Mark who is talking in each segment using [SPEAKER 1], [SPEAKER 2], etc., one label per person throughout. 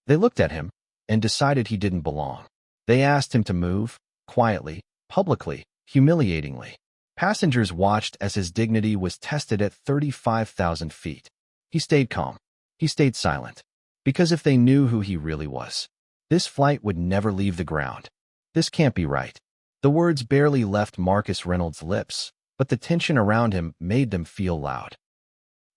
[SPEAKER 1] They looked at him and decided he didn't belong. They asked him to move, quietly, publicly, humiliatingly. Passengers watched as his dignity was tested at 35,000 feet. He stayed calm. He stayed silent. Because if they knew who he really was, this flight would never leave the ground. This can't be right. The words barely left Marcus Reynolds' lips, but the tension around him made them feel loud.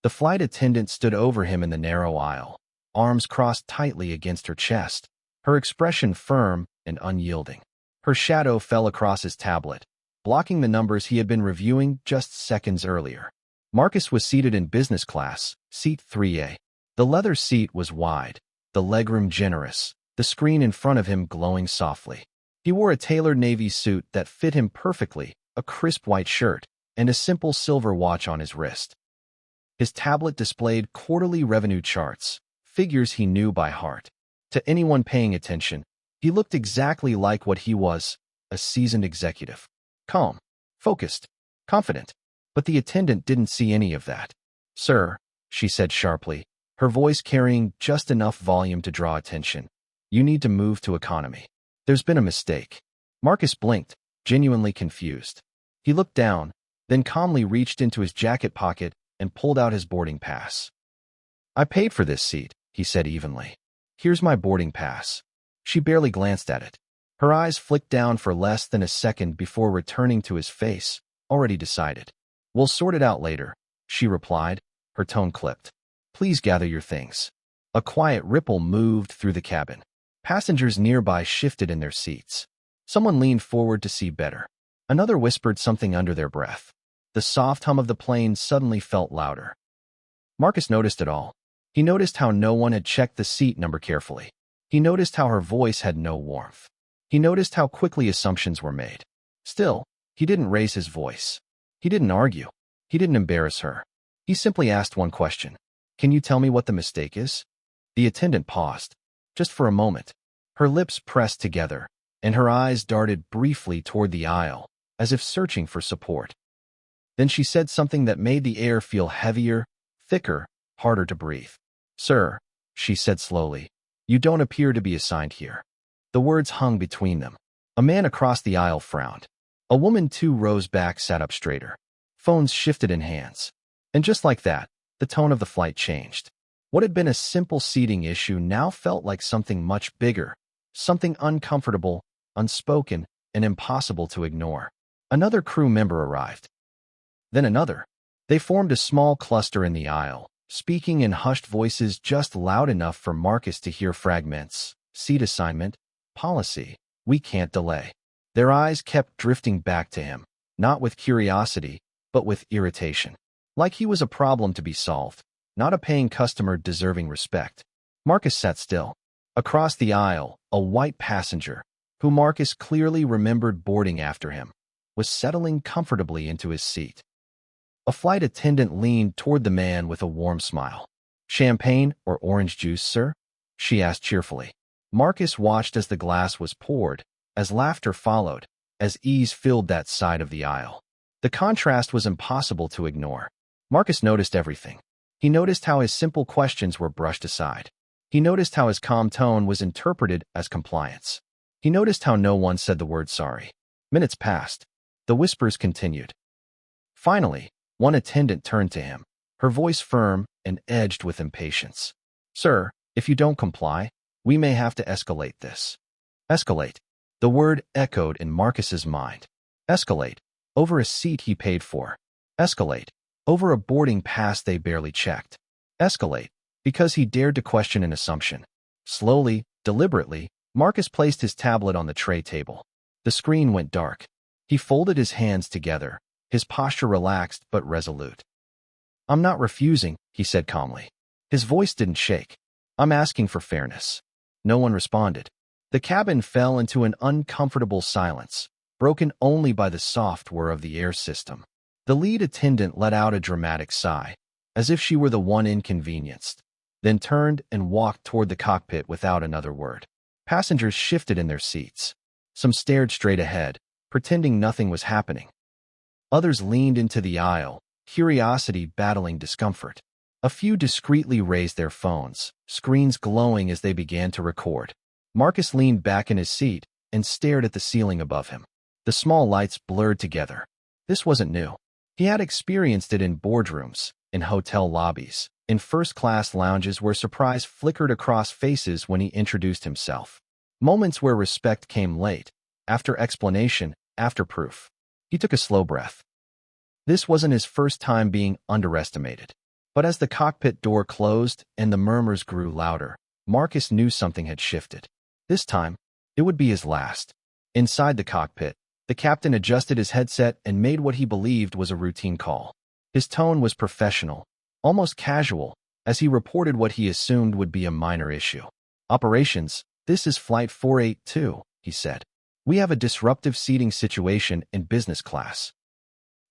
[SPEAKER 1] The flight attendant stood over him in the narrow aisle, arms crossed tightly against her chest, her expression firm and unyielding. Her shadow fell across his tablet, blocking the numbers he had been reviewing just seconds earlier. Marcus was seated in business class, seat 3A. The leather seat was wide, the legroom generous, the screen in front of him glowing softly. He wore a tailored navy suit that fit him perfectly, a crisp white shirt, and a simple silver watch on his wrist. His tablet displayed quarterly revenue charts, figures he knew by heart. To anyone paying attention, he looked exactly like what he was, a seasoned executive. Calm, focused, confident. But the attendant didn't see any of that. "Sir," she said sharply, her voice carrying just enough volume to draw attention, "you need to move to economy. There's been a mistake." Marcus blinked, genuinely confused. He looked down, then calmly reached into his jacket pocket and pulled out his boarding pass. "I paid for this seat," he said evenly. "Here's my boarding pass." She barely glanced at it. Her eyes flicked down for less than a second before returning to his face, already decided. "We'll sort it out later," she replied, her tone clipped. "Please gather your things." A quiet ripple moved through the cabin. Passengers nearby shifted in their seats. Someone leaned forward to see better. Another whispered something under their breath. The soft hum of the plane suddenly felt louder. Marcus noticed it all. He noticed how no one had checked the seat number carefully. He noticed how her voice had no warmth. He noticed how quickly assumptions were made. Still, he didn't raise his voice. He didn't argue. He didn't embarrass her. He simply asked one question. "Can you tell me what the mistake is?" The attendant paused, just for a moment. Her lips pressed together, and her eyes darted briefly toward the aisle, as if searching for support. Then she said something that made the air feel heavier, thicker, harder to breathe. "Sir," she said slowly, "you don't appear to be assigned here." The words hung between them. A man across the aisle frowned. A woman 2 rows back sat up straighter. Phones shifted in hands. And just like that, the tone of the flight changed. What had been a simple seating issue now felt like something much bigger, something uncomfortable, unspoken, and impossible to ignore. Another crew member arrived. Then another. They formed a small cluster in the aisle, speaking in hushed voices just loud enough for Marcus to hear fragments. "Seat assignment, policy, we can't delay." Their eyes kept drifting back to him, not with curiosity, but with irritation. Like he was a problem to be solved, not a paying customer deserving respect. Marcus sat still. Across the aisle, a white passenger, who Marcus clearly remembered boarding after him, was settling comfortably into his seat. A flight attendant leaned toward the man with a warm smile. "Champagne or orange juice, sir?" she asked cheerfully. Marcus watched as the glass was poured, as laughter followed, as ease filled that side of the aisle. The contrast was impossible to ignore. Marcus noticed everything. He noticed how his simple questions were brushed aside. He noticed how his calm tone was interpreted as compliance. He noticed how no one said the word sorry. Minutes passed. The whispers continued. Finally, one attendant turned to him, her voice firm and edged with impatience. "Sir, if you don't comply, we may have to escalate this." Escalate. The word echoed in Marcus's mind. Escalate. Over a seat he paid for. Escalate. Over a boarding pass they barely checked. Escalate. Because he dared to question an assumption. Slowly, deliberately, Marcus placed his tablet on the tray table. The screen went dark. He folded his hands together, his posture relaxed but resolute. "I'm not refusing," he said calmly. His voice didn't shake. "I'm asking for fairness." No one responded. The cabin fell into an uncomfortable silence, broken only by the soft whir of the air system. The lead attendant let out a dramatic sigh, as if she were the one inconvenienced, then turned and walked toward the cockpit without another word. Passengers shifted in their seats. Some stared straight ahead, pretending nothing was happening. Others leaned into the aisle, curiosity battling discomfort. A few discreetly raised their phones, screens glowing as they began to record. Marcus leaned back in his seat and stared at the ceiling above him. The small lights blurred together. This wasn't new. He had experienced it in boardrooms, in hotel lobbies, in first-class lounges where surprise flickered across faces when he introduced himself. Moments where respect came late, after explanation, after proof. He took a slow breath. This wasn't his first time being underestimated. But as the cockpit door closed and the murmurs grew louder, Marcus knew something had shifted. This time, it would be his last. Inside the cockpit, the captain adjusted his headset and made what he believed was a routine call. His tone was professional, almost casual, as he reported what he assumed would be a minor issue. "Operations, this is Flight 482, he said. "We have a disruptive seating situation in business class.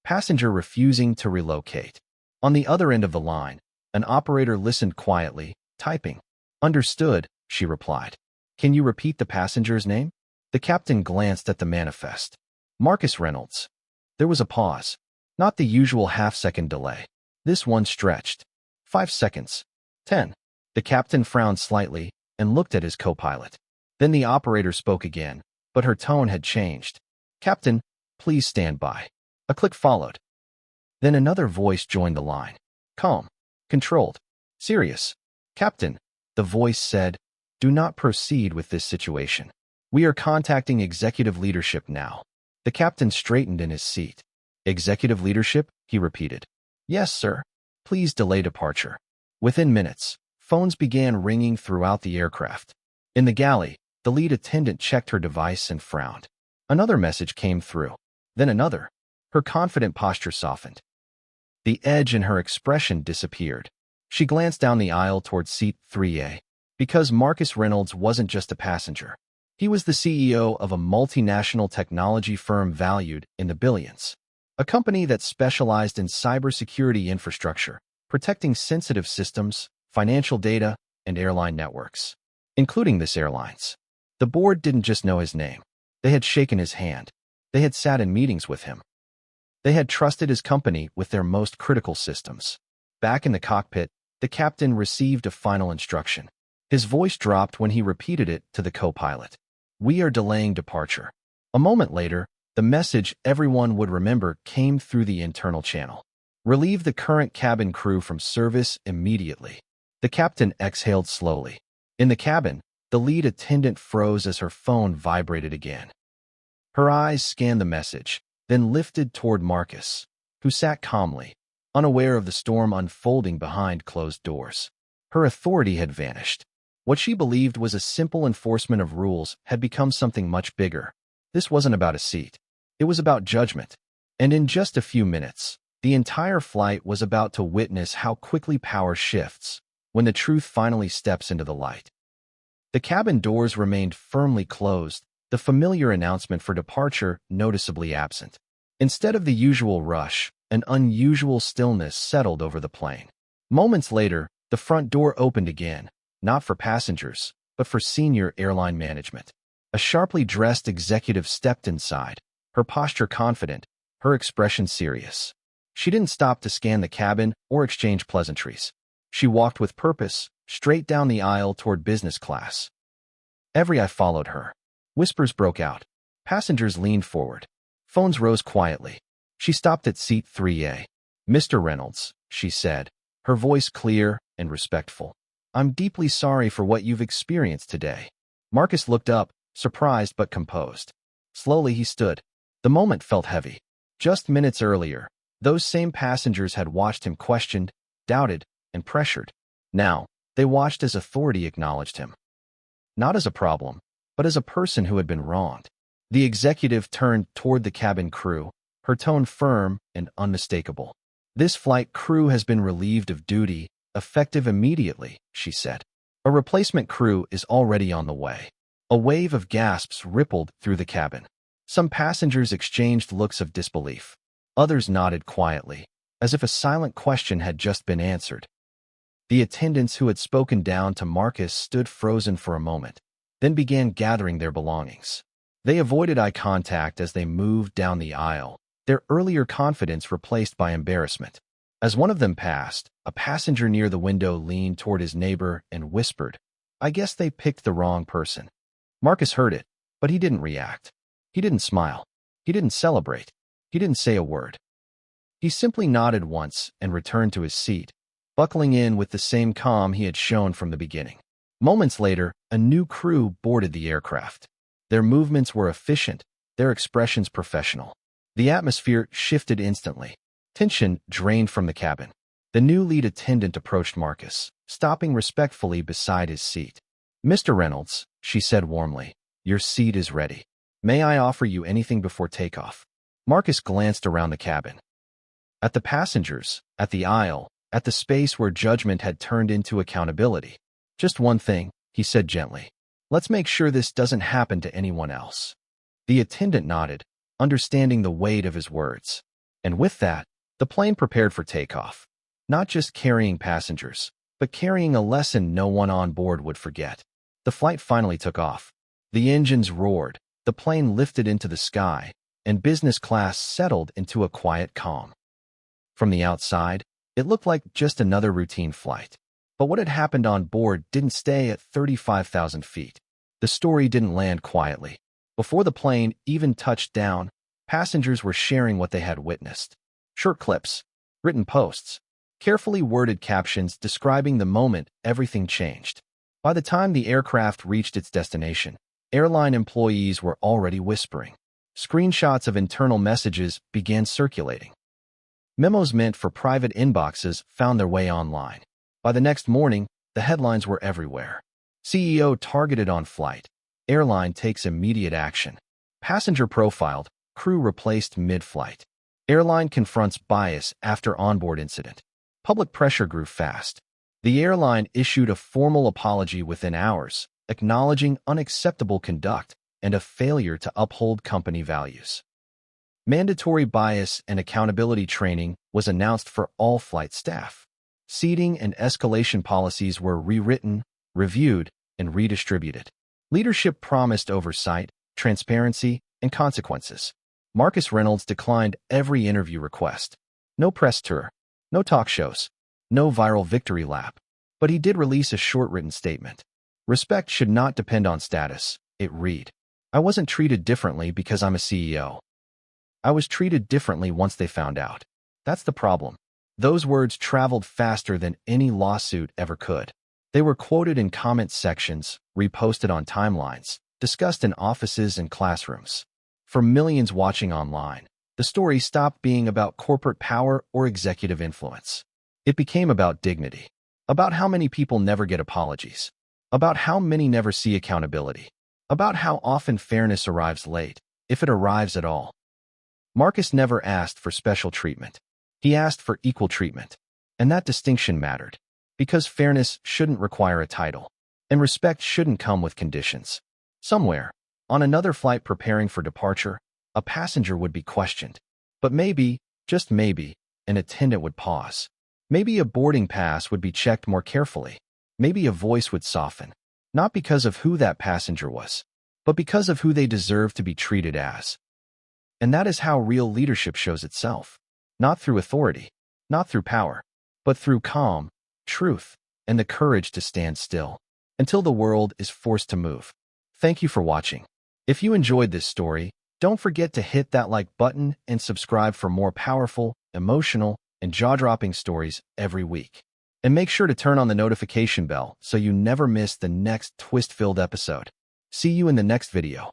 [SPEAKER 1] Passenger refusing to relocate." On the other end of the line, an operator listened quietly, typing. "Understood," she replied. "Can you repeat the passenger's name?" The captain glanced at the manifest. "Marcus Reynolds." There was a pause. Not the usual half-second delay. This one stretched. 5 seconds. 10. The captain frowned slightly and looked at his co-pilot. Then the operator spoke again, but her tone had changed. "Captain, please stand by." A click followed. Then another voice joined the line. Calm, controlled, serious. "Captain," the voice said, "do not proceed with this situation. We are contacting executive leadership now." The captain straightened in his seat. "Executive leadership?" he repeated. "Yes, sir. Please delay departure." Within minutes, phones began ringing throughout the aircraft. In the galley, the lead attendant checked her device and frowned. Another message came through. Then another. Her confident posture softened. The edge in her expression disappeared. She glanced down the aisle toward seat 3A. Because Marcus Reynolds wasn't just a passenger. He was the CEO of a multinational technology firm valued in the billions. A company that specialized in cybersecurity infrastructure, protecting sensitive systems, financial data, and airline networks, including this airline's. The board didn't just know his name. They had shaken his hand. They had sat in meetings with him. They had trusted his company with their most critical systems. Back in the cockpit, the captain received a final instruction. His voice dropped when he repeated it to the co-pilot. "We are delaying departure." A moment later, the message everyone would remember came through the internal channel. "Relieve the current cabin crew from service immediately." The captain exhaled slowly. In the cabin, the lead attendant froze as her phone vibrated again. Her eyes scanned the message, then lifted toward Marcus, who sat calmly, unaware of the storm unfolding behind closed doors. Her authority had vanished. What she believed was a simple enforcement of rules had become something much bigger. This wasn't about a seat. It was about judgment. And in just a few minutes, the entire flight was about to witness how quickly power shifts when the truth finally steps into the light. The cabin doors remained firmly closed, the familiar announcement for departure noticeably absent. Instead of the usual rush, an unusual stillness settled over the plane. Moments later, the front door opened again, not for passengers, but for senior airline management. A sharply dressed executive stepped inside, her posture confident, her expression serious. She didn't stop to scan the cabin or exchange pleasantries. She walked with purpose, straight down the aisle toward business class. Every eye followed her. Whispers broke out. Passengers leaned forward. Phones rose quietly. She stopped at seat 3A. "Mr. Reynolds," she said, her voice clear and respectful. "I'm deeply sorry for what you've experienced today." Marcus looked up, surprised but composed. Slowly he stood. The moment felt heavy. Just minutes earlier, those same passengers had watched him questioned, doubted, and pressured. Now, they watched as authority acknowledged him. Not as a problem, but as a person who had been wronged. The executive turned toward the cabin crew, her tone firm and unmistakable. "This flight crew has been relieved of duty, effective immediately," she said. "A replacement crew is already on the way." A wave of gasps rippled through the cabin. Some passengers exchanged looks of disbelief. Others nodded quietly, as if a silent question had just been answered. The attendants who had spoken down to Marcus stood frozen for a moment, then began gathering their belongings. They avoided eye contact as they moved down the aisle, their earlier confidence replaced by embarrassment. As one of them passed, a passenger near the window leaned toward his neighbor and whispered, "I guess they picked the wrong person." Marcus heard it, but he didn't react. He didn't smile. He didn't celebrate. He didn't say a word. He simply nodded once and returned to his seat, buckling in with the same calm he had shown from the beginning. Moments later, a new crew boarded the aircraft. Their movements were efficient, their expressions professional. The atmosphere shifted instantly. Tension drained from the cabin. The new lead attendant approached Marcus, stopping respectfully beside his seat. "Mr. Reynolds," she said warmly, "your seat is ready. May I offer you anything before takeoff?" Marcus glanced around the cabin. At the passengers, at the aisle, at the space where judgment had turned into accountability. "Just one thing," he said gently. "Let's make sure this doesn't happen to anyone else." The attendant nodded, understanding the weight of his words. And with that, the plane prepared for takeoff. Not just carrying passengers, but carrying a lesson no one on board would forget. The flight finally took off. The engines roared, the plane lifted into the sky, and business class settled into a quiet calm. From the outside, it looked like just another routine flight. But what had happened on board didn't stay at 35,000 feet. The story didn't land quietly. Before the plane even touched down, passengers were sharing what they had witnessed. Short clips, written posts, carefully worded captions describing the moment everything changed. By the time the aircraft reached its destination, airline employees were already whispering. Screenshots of internal messages began circulating. Memos meant for private inboxes found their way online. By the next morning, the headlines were everywhere. CEO targeted on flight. Airline takes immediate action. Passenger profiled. Crew replaced mid-flight. Airline confronts bias after onboard incident. Public pressure grew fast. The airline issued a formal apology within hours, acknowledging unacceptable conduct and a failure to uphold company values. Mandatory bias and accountability training was announced for all flight staff. Seating and escalation policies were rewritten, reviewed, and redistributed. Leadership promised oversight, transparency, and consequences. Marcus Reynolds declined every interview request. No press tour, no talk shows, no viral victory lap. But he did release a short written statement. Respect should not depend on status, it read. "I wasn't treated differently because I'm a CEO. I was treated differently once they found out. That's the problem." Those words traveled faster than any lawsuit ever could. They were quoted in comment sections, reposted on timelines, discussed in offices and classrooms. For millions watching online, the story stopped being about corporate power or executive influence. It became about dignity, about how many people never get apologies, about how many never see accountability, about how often fairness arrives late, if it arrives at all. Marcus never asked for special treatment. He asked for equal treatment. And that distinction mattered, because fairness shouldn't require a title, and respect shouldn't come with conditions. Somewhere, on another flight preparing for departure, a passenger would be questioned. But maybe, just maybe, an attendant would pause. Maybe a boarding pass would be checked more carefully. Maybe a voice would soften, not because of who that passenger was, but because of who they deserve to be treated as. And that is how real leadership shows itself. Not through authority, not through power, but through calm, truth, and the courage to stand still until the world is forced to move. Thank you for watching. If you enjoyed this story, don't forget to hit that like button and subscribe for more powerful, emotional, and jaw-dropping stories every week. And make sure to turn on the notification bell so you never miss the next twist-filled episode. See you in the next video.